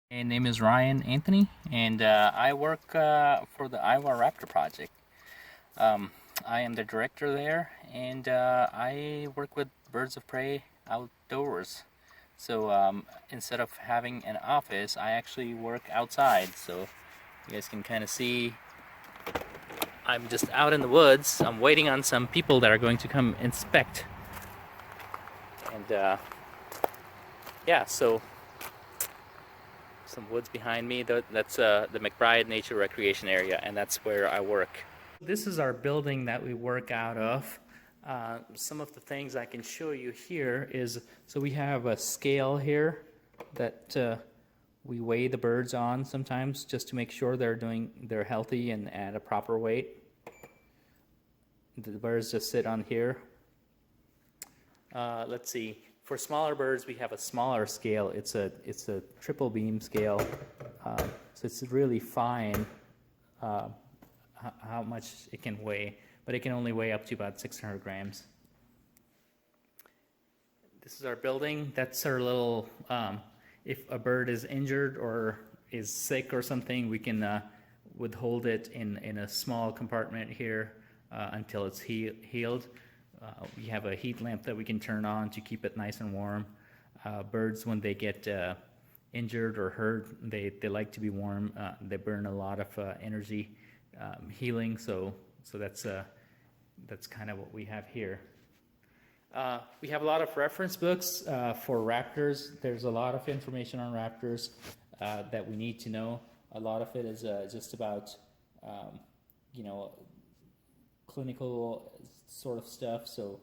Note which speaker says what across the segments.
Speaker 1: My name is Ryan Anthony, and I work for the Iowa Raptor Project. Um, I am the director there, and I work with birds of prey outdoors. So instead of having an office, I actually work outside. So you guys can kind of see I'm just out in the woods. I'm waiting on some people that are going to come inspect. And yeah, so some woods behind me. That's the McBride Nature Recreation Area, and that's where I work. This is our building that we work out of. Some of the things I can show you here is, so we have a scale here that we weigh the birds on sometimes just to make sure they're healthy and at a proper weight. The birds just sit on here. Let's see. For smaller birds, we have a smaller scale. It's a triple beam scale, so it's really fine how much it can weigh, but it can only weigh up to about 600 grams. This is our building. That's our little. If a bird is injured or is sick or something, we can withhold it in a small compartment here until it's healed. We have a heat lamp that we can turn on to keep it nice and warm. Birds, when they get injured or hurt, they like to be warm. They burn a lot of energy healing, so that's kind of what we have here. We have a lot of reference books for raptors. There's a lot of information on raptors that we need to know. A lot of it is just about clinical sort of stuff, so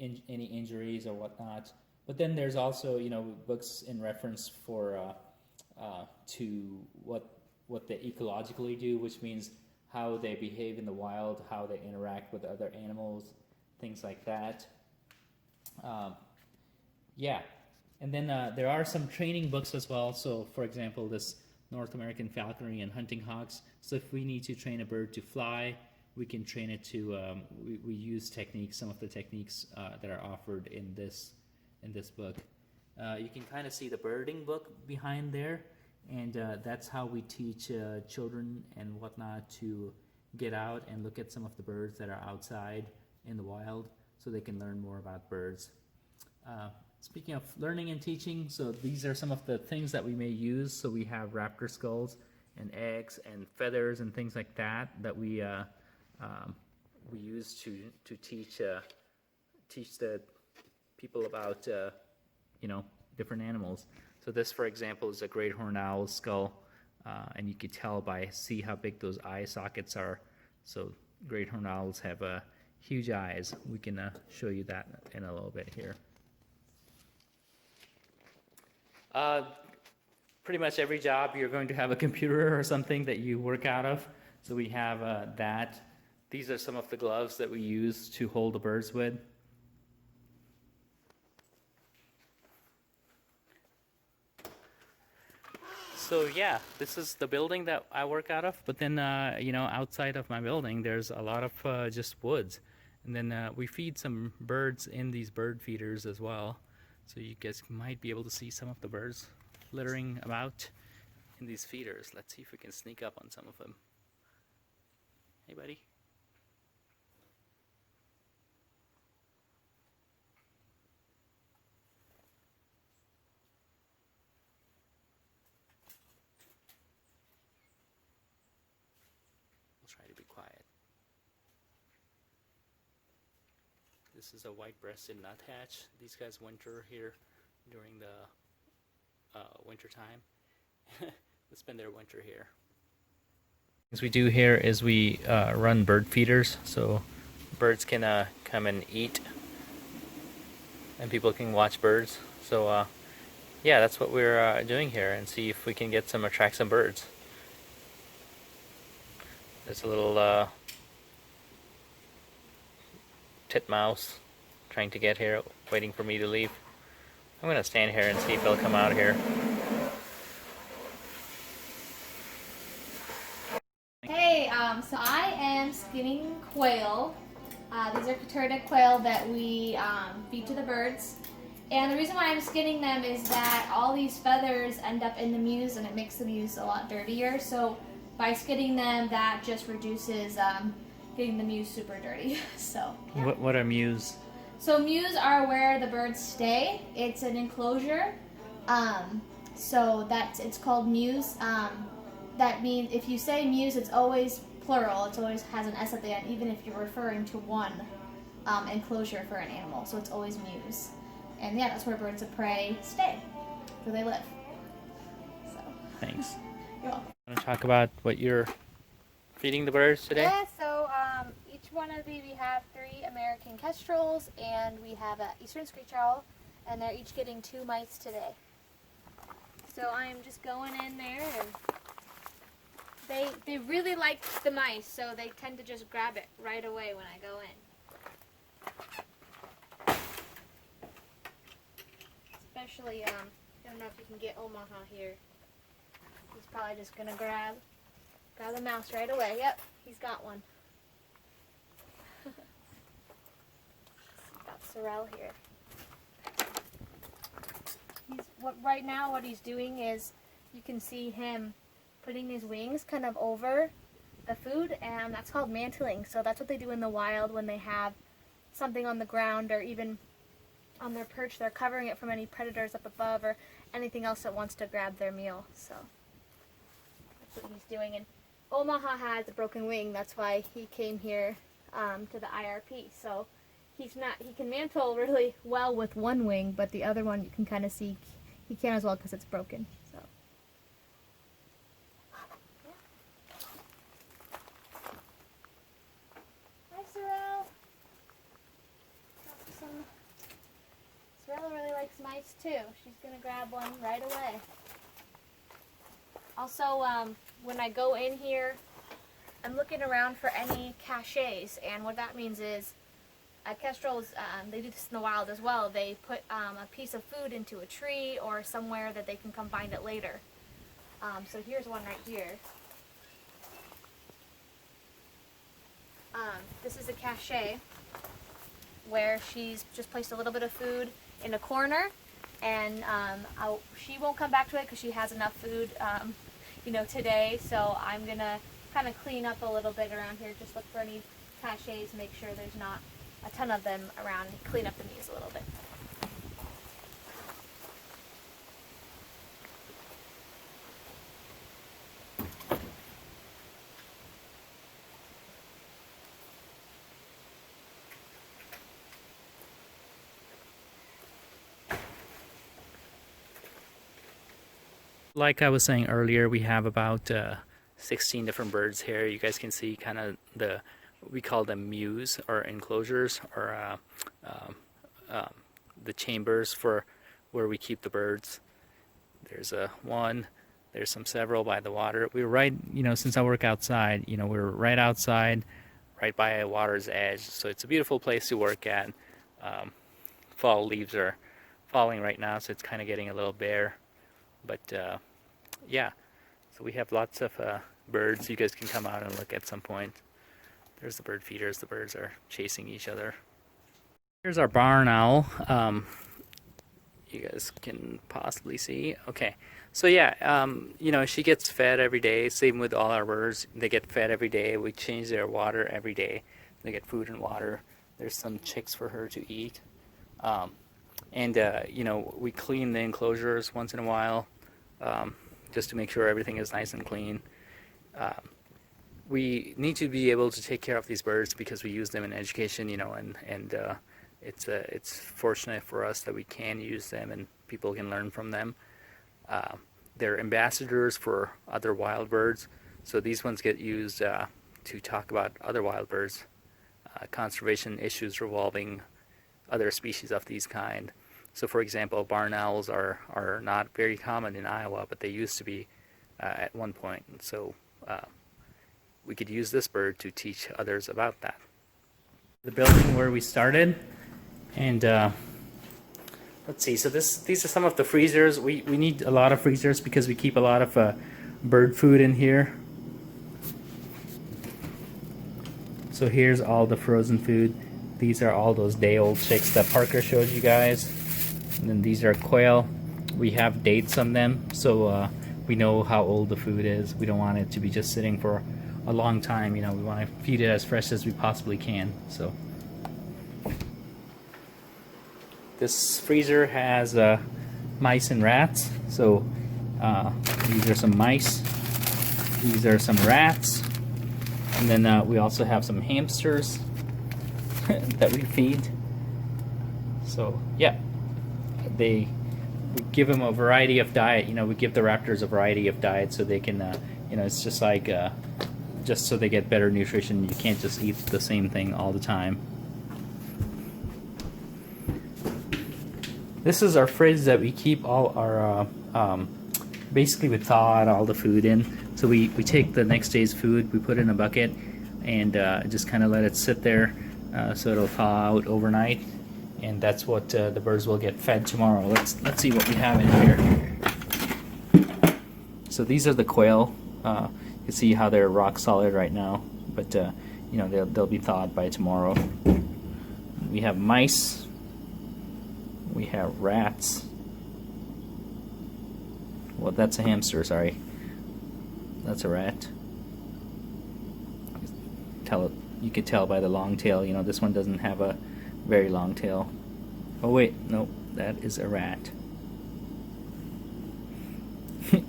Speaker 1: any injuries or whatnot. But then there's also books in reference for to what they ecologically do, which means how they behave in the wild, how they interact with other animals, things like that. Yeah, and then there are some training books as well. So for example, this North American Falconry and Hunting Hawks. So if we need to train a bird to fly, we can train it to, we use techniques, some of the techniques that are offered in this book. You can kind of see the birding book behind there, and that's how we teach children and whatnot to get out and look at some of the birds that are outside in the wild so they can learn more about birds. Speaking of learning and teaching, so these are some of the things that we may use. So we have raptor skulls and eggs and feathers and things like that we use to teach the people about different animals. So this, for example, is a great horned owl skull, and you can tell see how big those eye sockets are. So great horned owls have huge eyes. We can show you that in a little bit here. Pretty much every job you're going to have a computer or something that you work out of. So we have that. These are some of the gloves that we use to hold the birds with. So yeah, this is the building that I work out of. But then, outside of my building, there's a lot of just woods. And then we feed some birds in these bird feeders as well. So you guys might be able to see some of the birds flittering about in these feeders. Let's see if we can sneak up on some of them. Hey, buddy. We'll try to be quiet. This is a white-breasted nuthatch. These guys winter here during the winter time. They spend their winter here. Things we do here is we run bird feeders, so birds can come and eat, and people can watch birds. So yeah, that's what we're doing here, and see if we can attract some birds. There's a little titmouse trying to get here, waiting for me to leave. I'm gonna stand here and see if they'll come out here.
Speaker 2: Hey, so I am skinning quail. These are turtle quail that we feed to the birds. And the reason why I'm skinning them is that all these feathers end up in the mews and it makes the mews a lot dirtier. So by skinning them, that just reduces getting the mews super dirty. So yeah.
Speaker 1: What are mews?
Speaker 2: So mews are where the birds stay. It's an enclosure. So it's called mews. That means if you say mews, it's always plural. It always has an S at the end, even if you're referring to one enclosure for an animal. So it's always mews. And yeah, that's where birds of prey stay, where they live. So.
Speaker 1: Thanks.
Speaker 2: You're welcome.
Speaker 1: Want to talk about what you're feeding the birds today?
Speaker 3: Yeah, so each one of these, we have 3 American kestrels and we have an eastern screech owl, and they're each getting 2 mice today. So I'm just going in there, and they really like the mice, so they tend to just grab it right away when I go in. Especially, I don't know if you can get Omaha here. He's probably just gonna grab the mouse right away. Yep, he's got one. Got Sorrel here. Right now what he's doing is, you can see him putting his wings kind of over the food, and that's called mantling. So that's what they do in the wild when they have something on the ground or even on their perch. They're covering it from any predators up above or anything else that wants to grab their meal. So that's what he's doing. And Omaha has a broken wing. That's why he came here to the IRP. So he can mantle really well with one wing, but the other one you can kind of see he can't as well because it's broken. So. Hi, Sorrel. Sorrel really likes mice too. She's gonna grab one right away. Also, when I go in here, I'm looking around for any caches, and what that means is kestrels, they do this in the wild as well. They put a piece of food into a tree or somewhere that they can come find it later. So here's one right here. This is a cache where she's just placed a little bit of food in a corner, and she won't come back to it because she has enough food, today. So I'm gonna kind of clean up a little bit around here, just look for any caches, make sure there's not a ton of them around, clean up the mews a little bit.
Speaker 1: Like I was saying earlier, we have about 16 different birds here. You guys can see kind of we call them mews or enclosures, or the chambers for where we keep the birds. There's one, there's several by the water. We're right, since I work outside, we're right outside, right by a water's edge. So it's a beautiful place to work at. Fall leaves are falling right now, so it's kind of getting a little bare. But yeah, so we have lots of birds. You guys can come out and look at some point. There's the bird feeders. The birds are chasing each other. Here's our barn owl. You guys can possibly see. Okay, so yeah, she gets fed every day. Same with all our birds. They get fed every day. We change their water every day. They get food and water. There's some chicks for her to eat. We clean the enclosures once in a while, just to make sure everything is nice and clean. We need to be able to take care of these birds because we use them in education, and it's fortunate for us that we can use them and people can learn from them. They're ambassadors for other wild birds, so these ones get used to talk about other wild birds, conservation issues revolving other species of these kind. So for example, barn owls are not very common in Iowa, but they used to be at one point. And so we could use this bird to teach others about that. The building where we started, and let's see, so these are some of the freezers. We need a lot of freezers because we keep a lot of bird food in here. So here's all the frozen food. These are all those day-old chicks that Parker showed you guys. And then these are quail. We have dates on them, so we know how old the food is. We don't want it to be just sitting for a long time. You know, we want to feed it as fresh as we possibly can. So this freezer has mice and rats. So these are some mice. These are some rats. And then we also have some hamsters that we feed. So yeah, we give them a variety of diet. You know, we give the raptors a variety of diet so they can, you know, it's just like, just so they get better nutrition. You can't just eat the same thing all the time. This is our fridge that we keep all our, basically we thaw out all the food in. So we take the next day's food, we put it in a bucket, and just kind of let it sit there so it'll thaw out overnight. And that's what the birds will get fed tomorrow. Let's see what we have in here. So these are the quail. You can see how they're rock solid right now, but you know, they'll be thawed by tomorrow. We have mice. We have rats. Well, that's a hamster. Sorry, that's a rat. You could tell by the long tail. You know, this one doesn't have a very long tail. Oh wait, no, that is a rat.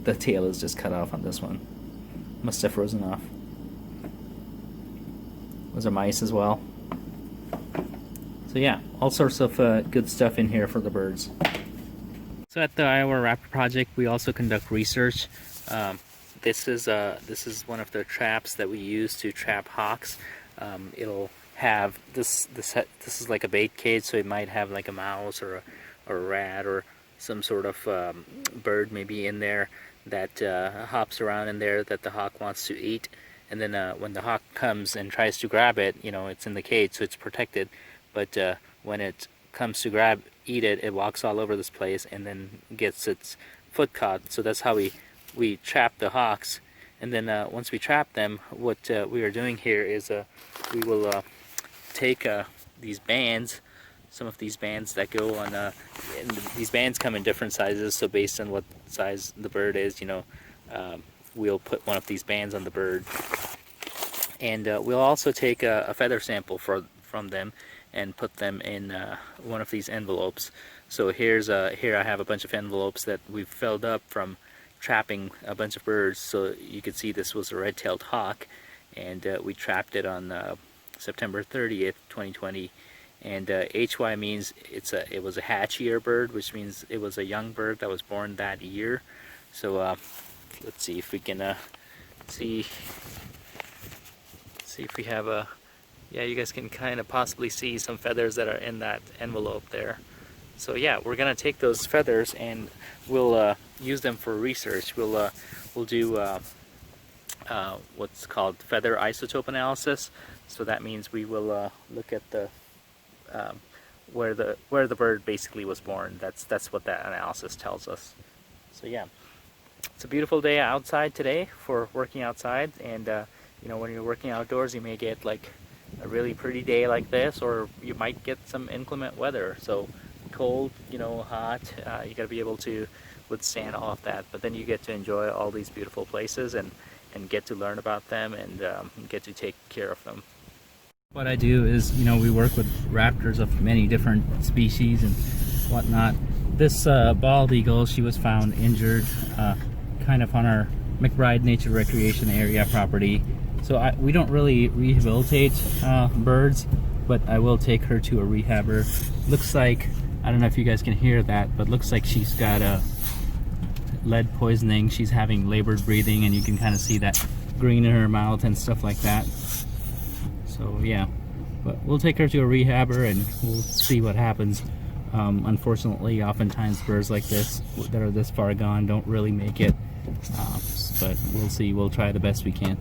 Speaker 1: The tail is just cut off on this one. Must have frozen off. Those are mice as well. So yeah, all sorts of good stuff in here for the birds. So at the Iowa Raptor Project, we also conduct research. This is one of the traps that we use to trap hawks. It'll have this is like a bait cage, so it might have like a mouse or a rat or some sort of bird maybe in there that hops around in there that the hawk wants to eat. And then when the hawk comes and tries to grab it, you know, it's in the cage, so it's protected. But when it comes to eat it, it walks all over this place and then gets its foot caught. So that's how we trap the hawks. And then once we trap them, what we are doing here is we will take these bands, some of these bands that go on, and these bands come in different sizes, so based on what size the bird is, you know, we'll put one of these bands on the bird. And we'll also take a feather sample from them and put them in one of these envelopes. So here I have a bunch of envelopes that we've filled up from trapping a bunch of birds. So you can see this was a red-tailed hawk, and we trapped it on September 30th, 2020. And HY means it was a hatch year bird, which means it was a young bird that was born that year. So let's see if we can see if we have a, yeah, you guys can kind of possibly see some feathers that are in that envelope there. So yeah, we're gonna take those feathers and we'll use them for research. We'll do what's called feather isotope analysis. So that means we will look at the where the bird basically was born. That's what that analysis tells us. So yeah, it's a beautiful day outside today for working outside, and you know, when you're working outdoors, you may get like a really pretty day like this, or you might get some inclement weather. So cold, you know, hot, you got to be able to withstand all of that. But then you get to enjoy all these beautiful places and get to learn about them and get to take care of them. What I do is, you know, we work with raptors of many different species and whatnot. This bald eagle, she was found injured kind of on our McBride Nature Recreation Area property. So we don't really rehabilitate birds, but I will take her to a rehabber. Looks like, I don't know if you guys can hear that, but looks like she's got a lead poisoning. She's having labored breathing, and you can kind of see that green in her mouth and stuff like that. So yeah, but we'll take her to a rehabber and we'll see what happens. Unfortunately, oftentimes birds like this that are this far gone don't really make it, but we'll see. We'll try the best we can.